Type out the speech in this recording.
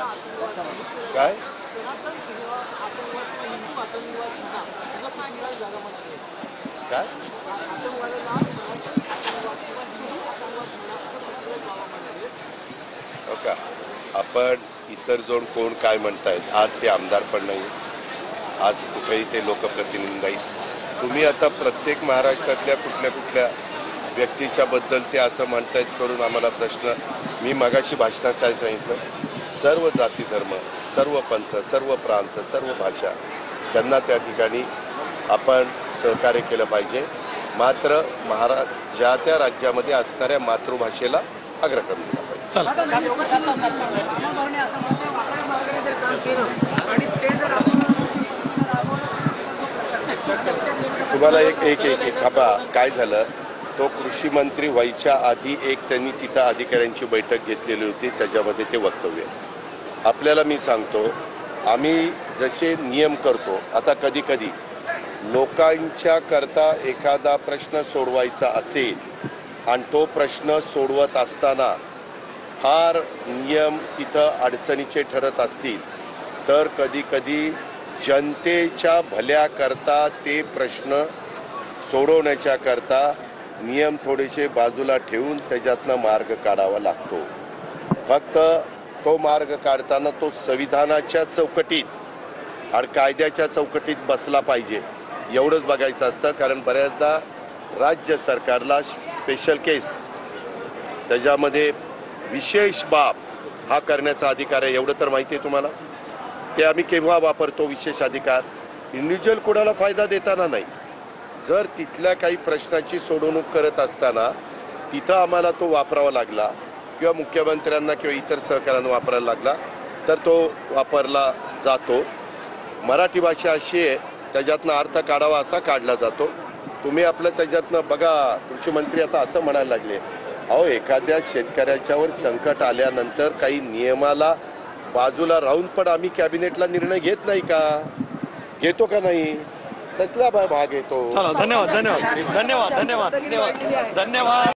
काय काय हो का? आपण इतर जोड कोण काय म्हणतायत, आज ते आमदार पण नाही, आज कुठेही ते लोकप्रतिनिधी नाही. तुम्ही आता प्रत्येक महाराष्ट्रातल्या कुठल्या कुठल्या व्यक्तीच्या बद्दल ते असं म्हणतायत करून आम्हाला प्रश्न. मी मगाशी भाषणात काय सांगितलं, सर्व जाती धर्म, सर्व पंथ, सर्व प्रांत, सर्व भाषा त्यांना त्या ठिकाणी आपण सहकार्य केलं पाहिजे. मात्र ज्या त्या राज्यामध्ये असणाऱ्या मातृभाषेला अग्रक्रम दिला पाहिजे. तुम्हाला एक थांबा, काय झालं, तो कृषी मंत्री व्हायच्या आधी त्यांनी तिथं अधिकाऱ्यांची बैठक घेतलेली होती, त्याच्यामध्ये ते वक्तव्य. आपल्याला मी सांगतो, आम्ही जसे नियम करतो, आता कधी कधी लोकांच्या करता एखादा प्रश्न सोडवायचा असेल आणि तो प्रश्न सोडवत असताना फार नियम तिथं अडचणीचे ठरत असतील तर कधी कधी जनतेच्या भल्याकरता ते प्रश्न सोडवण्याच्या करता नियम थोडेसे बाजूला ठेवून त्याच्यातनं मार्ग काढावा लागतो. फक्त तो मार्ग काढताना तो संविधानाच्या चौकटीत आणि कायद्याच्या चौकटीत बसला पाहिजे, एवढंच बघायचं असतं. कारण बऱ्याचदा राज्य सरकारला स्पेशल केस, त्याच्यामध्ये विशेष बाब हा करण्याचा अधिकार आहे, एवढं तर माहिती आहे तुम्हाला. ते आम्ही केव्हा वापरतो विशेष अधिकार? इंडिव्हिज्युअल कोणाला फायदा देताना नाही. जर तिथल्या काही प्रश्नाची सोडवणूक करत असताना तिथं आम्हाला तो वापरावा लागला किंवा मुख्यमंत्र्यांना किंवा इतर सहकाऱ्यांना वापरायला लागला तर तो वापरला जातो. मराठी भाषा अशी आहे, त्याच्यातनं अर्थ काढावा असा काढला जातो. तुम्ही आपलं त्याच्यातनं बघा, कृषी मंत्री आता असं म्हणायला लागले, अहो एखाद्या शेतकऱ्याच्यावर संकट आल्यानंतर काही नियमाला बाजूला राहून पण आम्ही कॅबिनेटला निर्णय घेत नाही का? घेतो का नाही? त्यातला भाग येतो. धन्यवाद धन्यवाद धन्यवाद धन्यवाद धन्यवाद धन्यवाद.